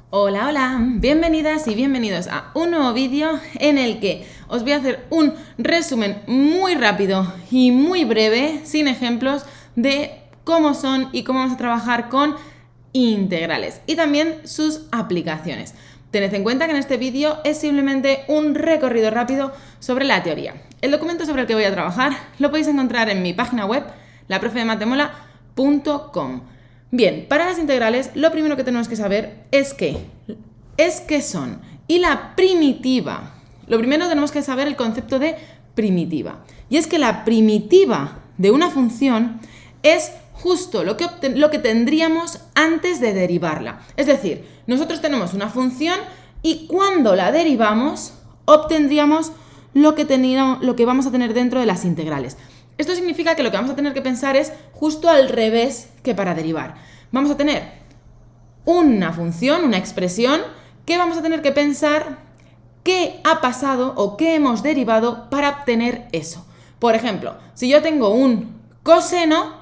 Hola, hola, bienvenidas y bienvenidos a un nuevo vídeo en el que os voy a hacer un resumen muy rápido y muy breve, sin ejemplos, de cómo son y cómo vamos a trabajar con integrales y también sus aplicaciones. Tened en cuenta que en este vídeo es simplemente un recorrido rápido sobre la teoría. El documento sobre el que voy a trabajar lo podéis encontrar en mi página web, laprofedematemola.com. Bien, para las integrales lo primero que tenemos que saber es qué son. Y la primitiva. Lo primero tenemos que saber el concepto de primitiva. Y es que la primitiva de una función es justo lo que tendríamos antes de derivarla. Es decir, nosotros tenemos una función y cuando la derivamos obtendríamos lo que vamos a tener dentro de las integrales. Esto significa que lo que vamos a tener que pensar es justo al revés que para derivar. Vamos a tener una función, una expresión, que vamos a tener que pensar qué ha pasado o qué hemos derivado para obtener eso. Por ejemplo, si yo tengo un coseno,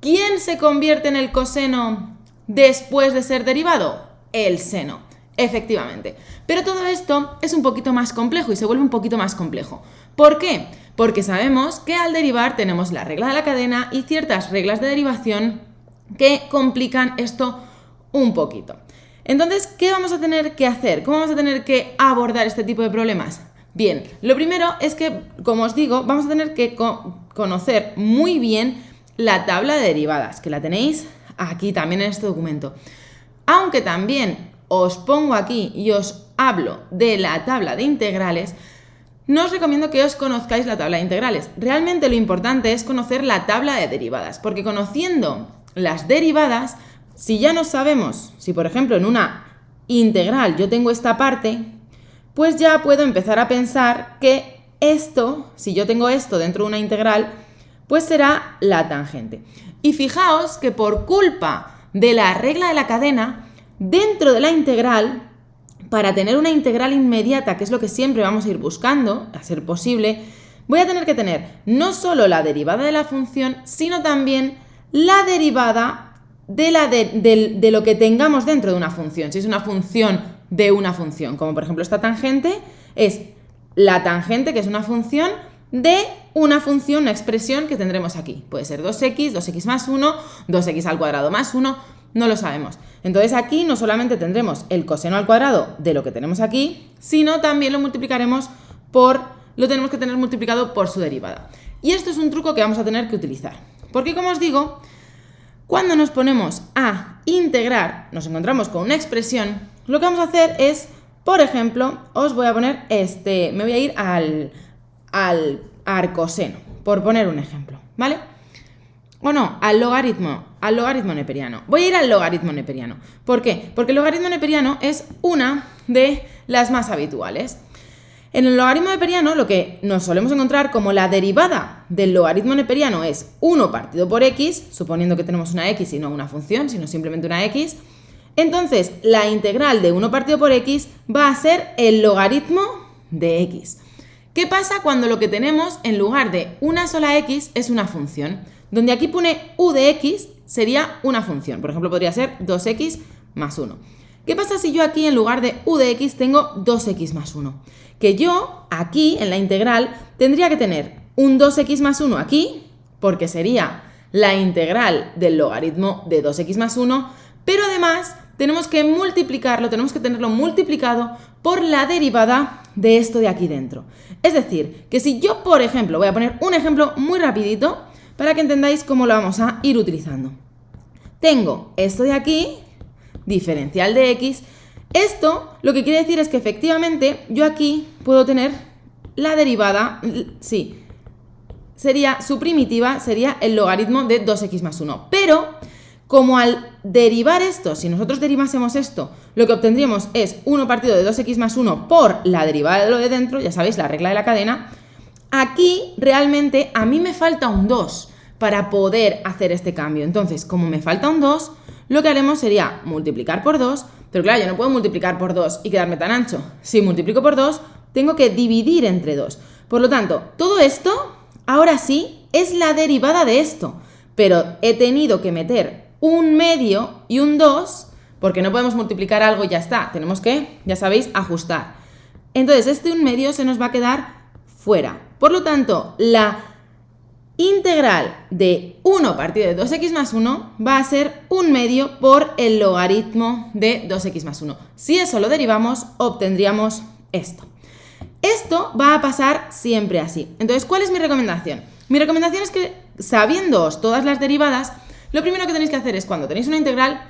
¿quién se convierte en el coseno después de ser derivado? El seno, efectivamente. Pero todo esto es un poquito más complejo y se vuelve un poquito más complejo. ¿Por qué? Porque sabemos que al derivar tenemos la regla de la cadena y ciertas reglas de derivación que complican esto un poquito. Entonces, ¿qué vamos a tener que hacer? ¿Cómo vamos a tener que abordar este tipo de problemas? Bien, lo primero es que, como os digo, vamos a tener que conocer muy bien la tabla de derivadas, que la tenéis aquí también en este documento. Aunque también os pongo aquí y os hablo de la tabla de integrales, no os recomiendo que os conozcáis la tabla de integrales. Realmente lo importante es conocer la tabla de derivadas, porque conociendo las derivadas, si ya no sabemos, si por ejemplo en una integral yo tengo esta parte, pues ya puedo empezar a pensar que esto, si yo tengo esto dentro de una integral, pues será la tangente. Y fijaos que por culpa de la regla de la cadena, dentro de la integral, para tener una integral inmediata, que es lo que siempre vamos a ir buscando, a ser posible, voy a tener que tener no solo la derivada de la función, sino también la derivada de lo que tengamos dentro de una función. Si es una función de una función, como por ejemplo esta tangente, es la tangente, que es una función de una función, una expresión que tendremos aquí. Puede ser 2x, 2x más 1, 2x al cuadrado más 1, no lo sabemos. Entonces aquí no solamente tendremos el coseno al cuadrado de lo que tenemos aquí, sino también lo tenemos que tener multiplicado por su derivada. Y esto es un truco que vamos a tener que utilizar. Porque como os digo, cuando nos ponemos a integrar, nos encontramos con una expresión, lo que vamos a hacer es, por ejemplo, os voy a poner me voy a ir al arcoseno, por poner un ejemplo, ¿vale? O no, al logaritmo neperiano. Voy a ir al logaritmo neperiano. ¿Por qué? Porque el logaritmo neperiano es una de las más habituales. En el logaritmo neperiano lo que nos solemos encontrar como la derivada del logaritmo neperiano es 1 partido por x, suponiendo que tenemos una x y no una función, sino simplemente una x. Entonces, la integral de 1 partido por x va a ser el logaritmo de x. ¿Qué pasa cuando lo que tenemos en lugar de una sola x es una función? Donde aquí pone u de x sería una función. Por ejemplo, podría ser 2x más 1. ¿Qué pasa si yo aquí en lugar de u de x tengo 2x más 1? Que yo aquí en la integral tendría que tener un 2x más 1 aquí, porque sería la integral del logaritmo de 2x más 1, pero además tenemos que tenerlo multiplicado por la derivada de esto de aquí dentro. Es decir, que si yo, por ejemplo, voy a poner un ejemplo muy rapidito para que entendáis cómo lo vamos a ir utilizando. Tengo esto de aquí, diferencial de x. Esto lo que quiere decir es que efectivamente yo aquí puedo tener la derivada, sí, su primitiva sería el logaritmo de 2x más 1. Pero como al derivar esto, si nosotros derivásemos esto, lo que obtendríamos es 1 partido de 2x más 1 por la derivada de lo de dentro, ya sabéis, la regla de la cadena, aquí realmente a mí me falta un 2 para poder hacer este cambio. Entonces, como me falta un 2, lo que haremos sería multiplicar por 2, pero claro, yo no puedo multiplicar por 2 y quedarme tan ancho. Si multiplico por 2, tengo que dividir entre 2. Por lo tanto, todo esto, ahora sí, es la derivada de esto, pero he tenido que meter un medio y un 2 porque no podemos multiplicar algo y ya está. Tenemos que, ya sabéis, ajustar. Entonces, este 1/2 se nos va a quedar fuera. Por lo tanto, la integral de 1 partido de 2x más 1 va a ser 1/2 por el logaritmo de 2x más 1. Si eso lo derivamos, obtendríamos esto. Esto va a pasar siempre así. Entonces, ¿cuál es mi recomendación? Mi recomendación es que, sabiéndoos todas las derivadas, lo primero que tenéis que hacer es, cuando tenéis una integral,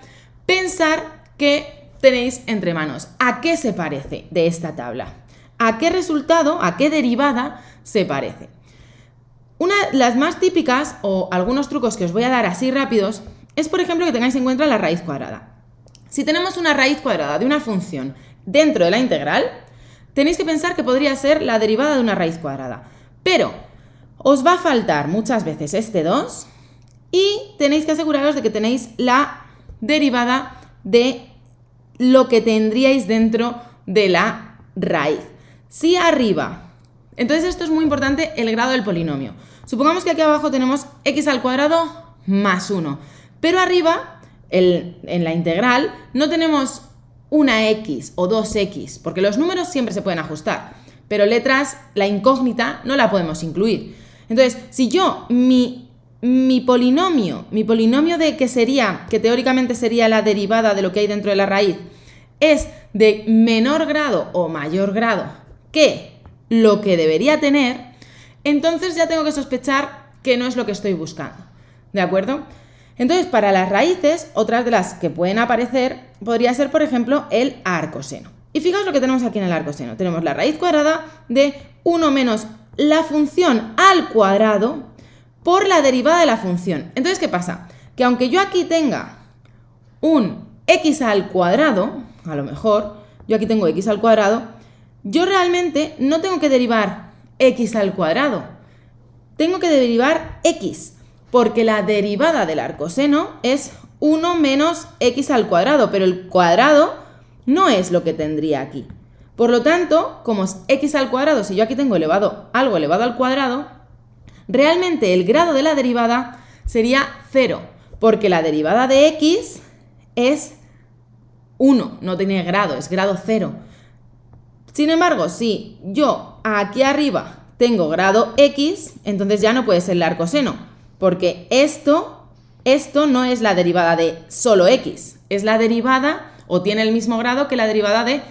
pensar qué tenéis entre manos. ¿A qué se parece de esta tabla? ¿A qué resultado, a qué derivada se parece? Una de las más típicas, o algunos trucos que os voy a dar así rápidos, es, por ejemplo, que tengáis en cuenta la raíz cuadrada. Si tenemos una raíz cuadrada de una función dentro de la integral, tenéis que pensar que podría ser la derivada de una raíz cuadrada. Pero os va a faltar muchas veces este 2 y tenéis que aseguraros de que tenéis la derivada de lo que tendríais dentro de la raíz. Si arriba, entonces esto es muy importante, el grado del polinomio. Supongamos que aquí abajo tenemos x al cuadrado más 1, pero arriba, en la integral, no tenemos una x o 2x, porque los números siempre se pueden ajustar, pero letras, la incógnita, no la podemos incluir. Entonces, si yo, mi polinomio de que teóricamente sería la derivada de lo que hay dentro de la raíz, es de menor grado o mayor grado que lo que debería tener, entonces ya tengo que sospechar que no es lo que estoy buscando, ¿de acuerdo? Entonces, para las raíces, otras de las que pueden aparecer, podría ser, por ejemplo, el arcoseno. Y fijaos lo que tenemos aquí en el arcoseno. Tenemos la raíz cuadrada de 1 menos la función al cuadrado por la derivada de la función. Entonces, ¿qué pasa? Que aunque yo aquí tenga un x al cuadrado, a lo mejor, yo aquí tengo x al cuadrado, yo realmente no tengo que derivar x al cuadrado, tengo que derivar x, porque la derivada del arcoseno es 1 menos x al cuadrado, pero el cuadrado no es lo que tendría aquí. Por lo tanto, como es x al cuadrado, si yo aquí tengo algo elevado al cuadrado, realmente el grado de la derivada sería 0, porque la derivada de x es 1, no tiene grado, es grado 0. Sin embargo, si yo aquí arriba tengo grado x, entonces ya no puede ser el arcoseno, porque esto no es la derivada de solo x, es la derivada o tiene el mismo grado que la derivada de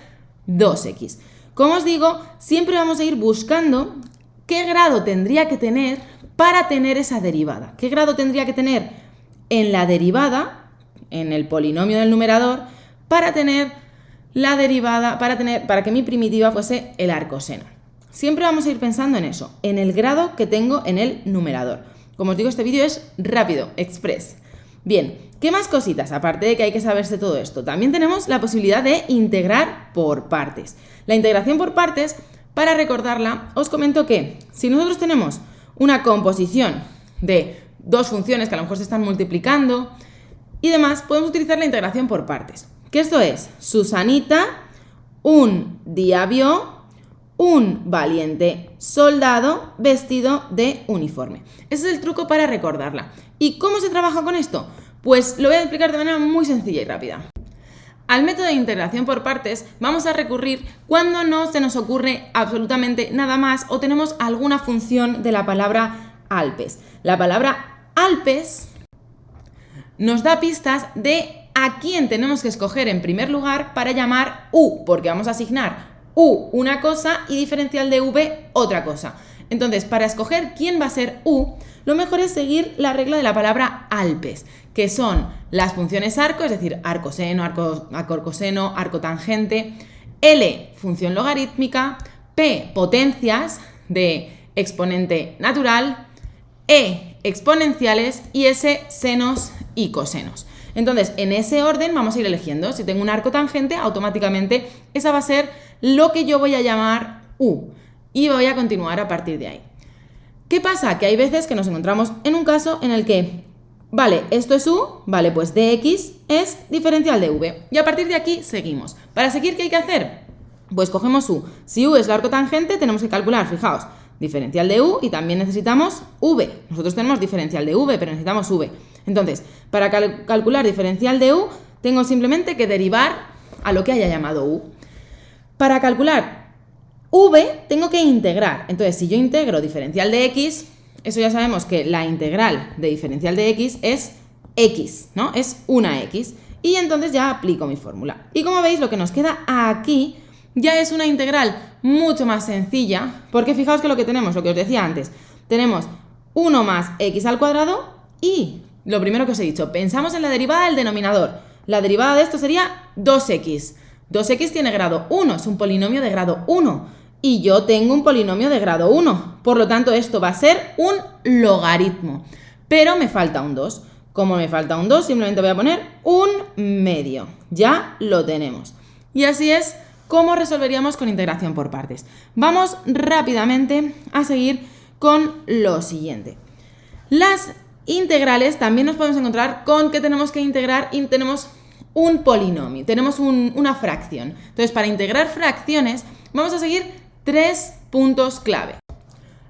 2x. Como os digo, siempre vamos a ir buscando qué grado tendría que tener para tener esa derivada. ¿Qué grado tendría que tener en la derivada, en el polinomio del numerador, para tener la derivada, para que mi primitiva fuese el arcoseno? Siempre vamos a ir pensando en eso, en el grado que tengo en el numerador. Como os digo, este vídeo es rápido, express. Bien, ¿qué más cositas? Aparte de que hay que saberse todo esto, también tenemos la posibilidad de integrar por partes. La integración por partes, para recordarla, os comento que si nosotros tenemos una composición de dos funciones que a lo mejor se están multiplicando y demás, podemos utilizar la integración por partes. Que esto es, Susanita un día vio un valiente soldado vestido de uniforme. Ese es el truco para recordarla. ¿Y cómo se trabaja con esto? Pues lo voy a explicar de manera muy sencilla y rápida. Al método de integración por partes vamos a recurrir cuando no se nos ocurre absolutamente nada más o tenemos alguna función de la palabra Alpes. La palabra Alpes nos da pistas de a quién tenemos que escoger en primer lugar para llamar U, porque vamos a asignar U una cosa y diferencial de V otra cosa. Entonces, para escoger quién va a ser U, lo mejor es seguir la regla de la palabra Alpes, que son las funciones arco, es decir, arcoseno, arcocoseno, arcotangente, L, función logarítmica, P, potencias de exponente natural, E, exponenciales y S, senos y cosenos. Entonces, en ese orden vamos a ir eligiendo. Si tengo un arcotangente, automáticamente esa va a ser lo que yo voy a llamar U. Y voy a continuar a partir de ahí. ¿Qué pasa? Que hay veces que nos encontramos en un caso en el que, vale, esto es U, vale, pues dx es diferencial de V. Y a partir de aquí seguimos. Para seguir, ¿qué hay que hacer? Pues cogemos U. Si U es la arcotangente, tenemos que calcular, fijaos, diferencial de U y también necesitamos V. Nosotros tenemos diferencial de V, pero necesitamos V. Entonces, para calcular diferencial de U, tengo simplemente que derivar a lo que haya llamado u. Para calcular v tengo que integrar. Entonces, si yo integro diferencial de x, eso ya sabemos que la integral de diferencial de x, ¿no? Es una x. Y entonces ya aplico mi fórmula. Y como veis, lo que nos queda aquí ya es una integral mucho más sencilla, porque fijaos que lo que tenemos, lo que os decía antes, tenemos 1 más x al cuadrado y lo primero que os he dicho, pensamos en la derivada del denominador. La derivada de esto sería 2x. 2x tiene grado 1, es un polinomio de grado 1. Y yo tengo un polinomio de grado 1. Por lo tanto, esto va a ser un logaritmo. Pero me falta un 2. Como me falta un 2, simplemente voy a poner un medio. Ya lo tenemos. Y así es como resolveríamos con integración por partes. Vamos rápidamente a seguir con lo siguiente. Las integrales también nos podemos encontrar con que tenemos que integrar y tenemos un polinomio, tenemos una fracción. Entonces, para integrar fracciones vamos a seguir 3 puntos clave.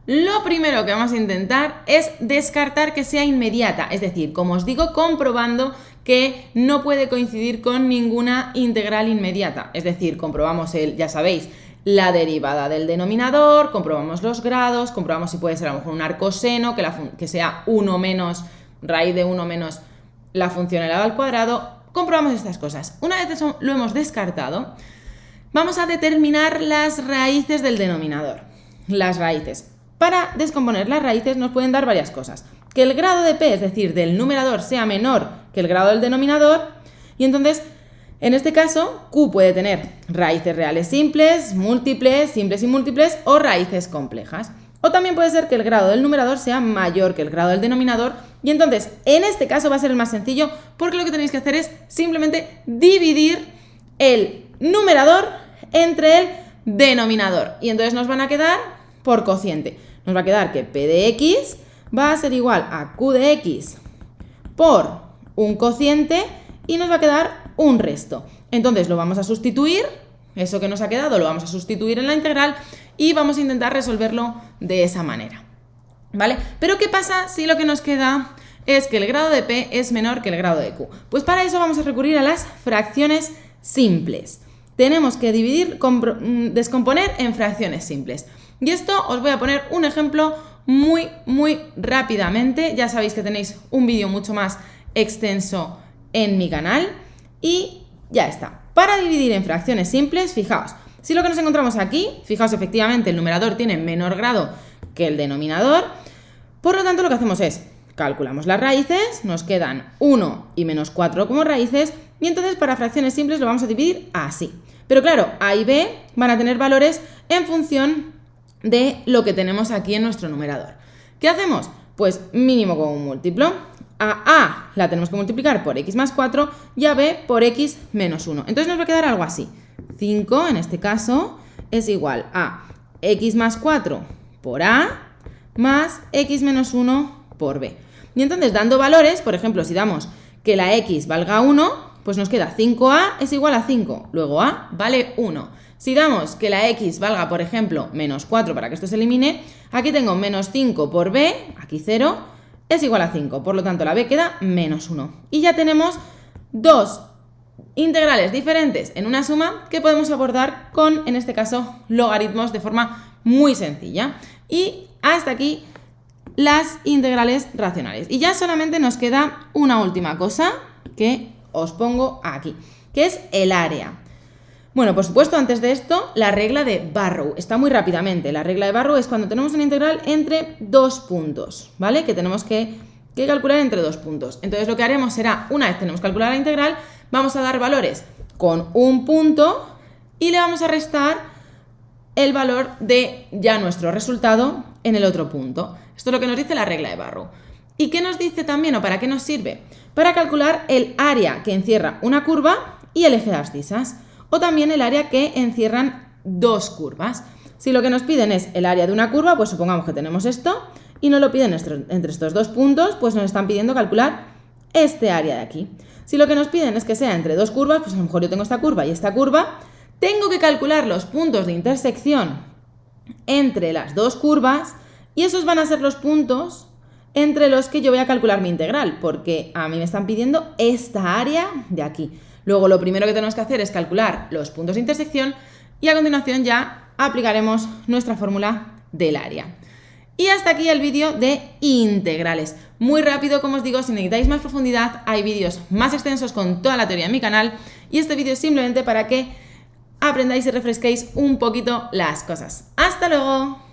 Lo primero que vamos a intentar es descartar que sea inmediata, es decir, como os digo, comprobando que no puede coincidir con ninguna integral inmediata. Es decir, comprobamos ya sabéis, la derivada del denominador, comprobamos los grados, comprobamos si puede ser a lo mejor un arcoseno, que sea 1 menos, raíz de 1 menos la función elevada al cuadrado, comprobamos estas cosas. Una vez eso lo hemos descartado, vamos a determinar las raíces del denominador. Las raíces. Para descomponer las raíces nos pueden dar varias cosas. Que el grado de p, es decir, del numerador, sea menor que el grado del denominador, y entonces, en este caso, q puede tener raíces reales simples, múltiples, simples y múltiples, o raíces complejas. O también puede ser que el grado del numerador sea mayor que el grado del denominador, y entonces, en este caso va a ser el más sencillo, porque lo que tenéis que hacer es simplemente dividir el numerador entre el denominador, y entonces nos van a quedar por cociente. Nos va a quedar que p de x va a ser igual a q de x por un cociente y nos va a quedar un resto. Entonces lo vamos a sustituir, eso que nos ha quedado lo vamos a sustituir en la integral y vamos a intentar resolverlo de esa manera. ¿Vale? Pero ¿qué pasa si lo que nos queda es que el grado de p es menor que el grado de q? Pues para eso vamos a recurrir a las fracciones simples. Tenemos que descomponer en fracciones simples. Y esto os voy a poner un ejemplo muy rápidamente. Ya sabéis que tenéis un vídeo mucho más extenso en mi canal y ya está. Para dividir en fracciones simples, fijaos, si lo que nos encontramos aquí, fijaos, efectivamente el numerador tiene menor grado que el denominador, por lo tanto lo que hacemos es, calculamos las raíces, nos quedan 1 y menos 4 como raíces, y entonces para fracciones simples lo vamos a dividir así. Pero claro, A y B van a tener valores en función de lo que tenemos aquí en nuestro numerador. ¿Qué hacemos? Pues mínimo con un múltiplo. A la tenemos que multiplicar por x más 4 y a b por x menos 1. Entonces nos va a quedar algo así. 5, en este caso, es igual a x más 4 por a más x menos 1 por b. Y entonces, dando valores, por ejemplo, si damos que la x valga 1, pues nos queda 5a es igual a 5. Luego a vale 1. Si damos que la x valga, por ejemplo, menos 4 para que esto se elimine, aquí tengo menos 5 por b, aquí 0, es igual a 5. Por lo tanto, la b queda menos 1. Y ya tenemos dos integrales diferentes en una suma que podemos abordar con, en este caso, logaritmos de forma muy sencilla. Y hasta aquí las integrales racionales. Y ya solamente nos queda una última cosa que os pongo aquí, que es el área. Bueno, por supuesto, antes de esto, la regla de Barrow. Está muy rápidamente. La regla de Barrow es cuando tenemos una integral entre dos puntos, ¿vale? Que tenemos que calcular entre dos puntos. Entonces, lo que haremos será, una vez tenemos calculada la integral, vamos a dar valores con un punto y le vamos a restar el valor de ya nuestro resultado en el otro punto. Esto es lo que nos dice la regla de Barrow. ¿Y qué nos dice también o para qué nos sirve? Para calcular el área que encierra una curva y el eje de abscisas. O también el área que encierran dos curvas. Si lo que nos piden es el área de una curva, pues supongamos que tenemos esto, y nos lo piden entre estos dos puntos, pues nos están pidiendo calcular este área de aquí. Si lo que nos piden es que sea entre dos curvas, pues a lo mejor yo tengo esta curva y esta curva, tengo que calcular los puntos de intersección entre las dos curvas, y esos van a ser los puntos entre los que yo voy a calcular mi integral, porque a mí me están pidiendo esta área de aquí. Luego lo primero que tenemos que hacer es calcular los puntos de intersección y a continuación ya aplicaremos nuestra fórmula del área. Y hasta aquí el vídeo de integrales. Muy rápido, como os digo, si necesitáis más profundidad, hay vídeos más extensos con toda la teoría en mi canal y este vídeo es simplemente para que aprendáis y refresquéis un poquito las cosas. ¡Hasta luego!